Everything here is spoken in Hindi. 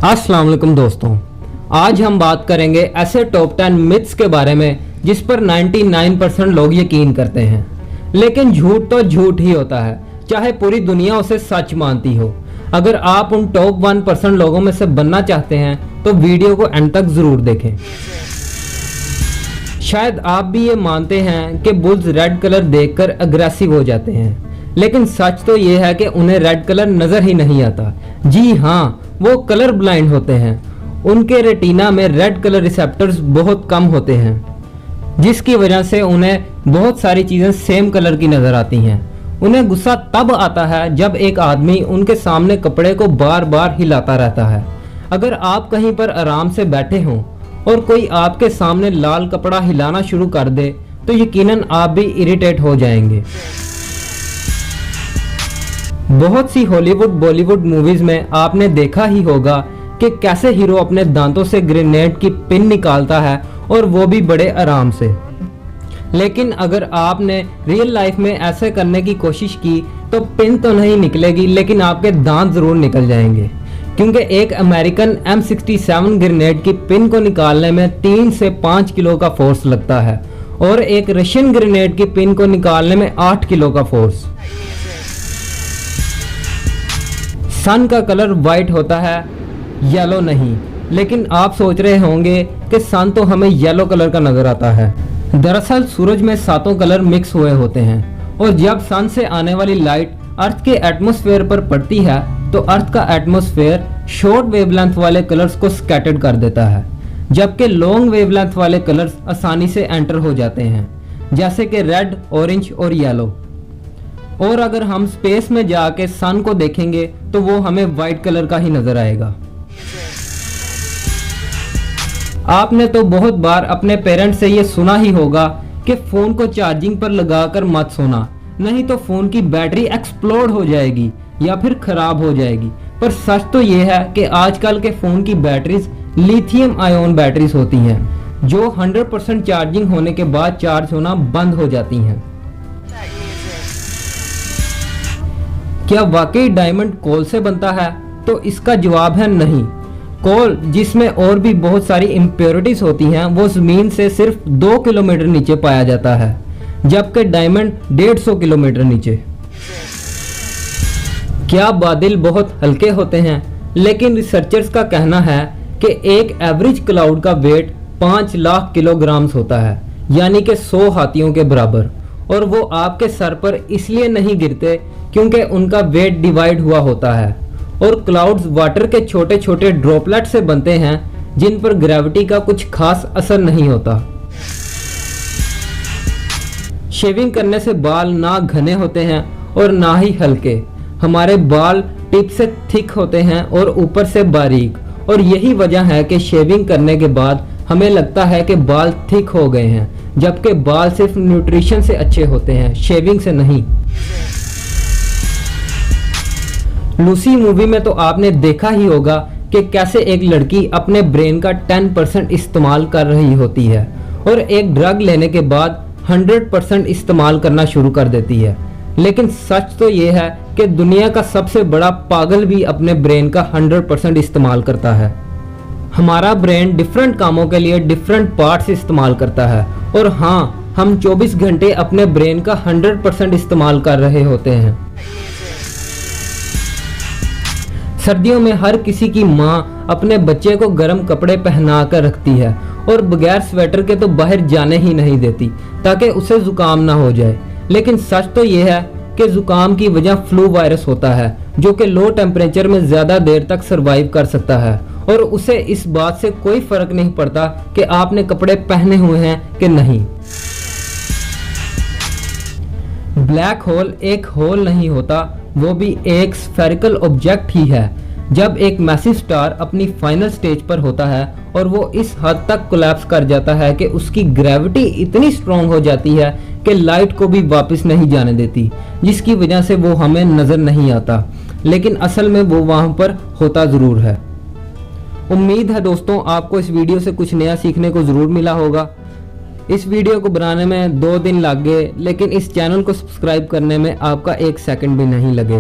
अस्सलाम वालेकुम दोस्तों, आज हम बात करेंगे ऐसे टॉप 10 मिथ्स के बारे में जिस पर 99% लोग यकीन करते हैं। लेकिन झूठ तो झूठ ही होता है, चाहे पूरी दुनिया उसे सच मानती हो। अगर आप उन टॉप 1% लोगों में से बनना चाहते हैं तो वीडियो को एंड तक जरूर देखें। शायद आप भी ये मानते हैं कि बुल्स रेड कलर देखकर अग्रेसिव हो जाते हैं, लेकिन सच तो ये है कि उन्हें रेड कलर नजर ही नहीं आता। जी हाँ, वो कलर ब्लाइंड होते हैं। उनके रेटिना में रेड कलर रिसेप्टर्स बहुत कम होते हैं, जिसकी वजह से उन्हें बहुत सारी चीजें सेम कलर की नजर आती हैं। उन्हें गुस्सा तब आता है जब एक आदमी उनके सामने कपड़े को बार बार हिलाता रहता है। अगर आप कहीं पर आराम से बैठे हों और कोई आपके सामने लाल कपड़ा हिलाना शुरू कर दे तो यकीनन आप भी इरिटेट हो जाएंगे। बहुत सी हॉलीवुड बॉलीवुड मूवीज में आपने देखा ही होगा कि कैसे हीरो अपने दांतों से ग्रेनेड की पिन निकालता है, और वो भी बड़े आराम से। लेकिन अगर आपने रियल लाइफ में ऐसे करने की कोशिश की तो पिन तो नहीं निकलेगी, लेकिन आपके दांत जरूर निकल जाएंगे, क्योंकि एक अमेरिकन M67 ग्रेनेड की पिन को निकालने में 3 से 5 किलो का फोर्स लगता है, और एक रशियन ग्रेनेड की पिन को निकालने में 8 किलो का फोर्स। सन का कलर वाइट होता है, येलो नहीं। लेकिन आप सोच रहे होंगे कि सन तो हमें येलो कलर का नजर आता है। दरअसल सूरज में 7 कलर मिक्स हुए होते हैं, और जब सन से आने वाली लाइट अर्थ के एटमॉस्फेयर पर पड़ती है तो अर्थ का एटमॉस्फेयर शॉर्ट वेवलेंथ वाले कलर्स को स्कैटर्ड कर देता है, जबकि लॉन्ग वेवलेंथ वाले कलर्स आसानी से एंटर हो जाते हैं, जैसे कि रेड, ऑरेंज और येलो। और अगर हम स्पेस में जाके सन को देखेंगे तो वो हमें वाइट कलर का ही नजर आएगा। आपने तो बहुत बार अपने पेरेंट्स से ये सुना ही होगा कि फोन को चार्जिंग पर लगाकर मत सोना, नहीं तो फोन की बैटरी एक्सप्लोड हो जाएगी या फिर खराब हो जाएगी। पर सच तो ये है कि आजकल के फोन की बैटरीज लिथियम आयन बैटरीज होती हैं, जो 100% चार्जिंग होने के बाद चार्ज होना बंद हो जाती हैं। क्या वाकई डायमंड कोल से बनता है? तो इसका जवाब है नहीं। कोल, जिसमें और भी बहुत सारी इम्प्योरिटीज होती हैं, वो जमीन से सिर्फ 2 किलोमीटर नीचे पाया जाता है, जबकि डायमंड 150 किलोमीटर नीचे। क्या बादल बहुत हल्के होते हैं? लेकिन रिसर्चर्स का कहना है कि एक एवरेज क्लाउड का वेट 5 लाख किलोग्राम होता है, यानी कि 100 हाथियों के बराबर। और वो आपके सर पर इसलिए नहीं गिरते क्योंकि उनका वेट डिवाइड हुआ होता है, और क्लाउड्स वाटर के छोटे छोटे ड्रॉपलेट से बनते हैं, जिन पर ग्रेविटी का कुछ खास असर नहीं होता। शेविंग करने से बाल ना घने होते हैं और ना ही हल्के। हमारे बाल टिप से थिक होते हैं और ऊपर से बारीक, और यही वजह है कि शेविंग करने के बाद हमें लगता है कि बाल थिक हो गए हैं, जबकि बाल सिर्फ न्यूट्रिशन से अच्छे होते हैं, शेविंग से नहीं। लूसी मूवी में तो आपने देखा ही होगा कि कैसे एक लड़की अपने ब्रेन का 10% इस्तेमाल कर रही होती है, और एक ड्रग लेने के बाद 100% इस्तेमाल करना शुरू कर देती है। लेकिन सच तो ये है कि दुनिया का सबसे बड़ा पागल भी अपने ब्रेन का 100% इस्तेमाल करता है। हमारा ब्रेन डिफरेंट कामों के लिए डिफरेंट पार्ट्स इस्तेमाल करता है, और हाँ, हम 24 घंटे अपने ब्रेन का 100% इस्तेमाल कर रहे होते हैं। सर्दियों में हर किसी की माँ अपने बच्चे को गर्म कपड़े पहना कर रखती है, और बगैर स्वेटर के तो बाहर जाने ही नहीं देती, ताकि उसे जुकाम ना हो जाए। लेकिन सच तो यह है कि जुकाम की वजह फ्लू वायरस होता है, जो कि लो टेम्परेचर में ज्यादा देर तक सरवाइव कर सकता है, और उसे इस बात से कोई फर्क नहीं पड़ता कि आपने कपड़े पहने हुए हैं कि नहीं। ब्लैक होल एक होल नहीं होता, वो भी एक स्फेरिकल ऑब्जेक्ट ही है। जब एक मैसिव स्टार अपनी फाइनल स्टेज पर होता है और वो इस हद तक कोलैप्स कर जाता है कि उसकी ग्रेविटी इतनी स्ट्रॉन्ग हो जाती है कि लाइट को भी वापस नहीं जाने देती, जिसकी वजह से वो हमें नजर नहीं आता, लेकिन असल में वो वहां पर होता जरूर है। उम्मीद है दोस्तों आपको इस वीडियो से कुछ नया सीखने को जरूर मिला होगा। इस वीडियो को बनाने में 2 दिन लग गए, लेकिन इस चैनल को सब्सक्राइब करने में आपका 1 सेकंड भी नहीं लगेगा।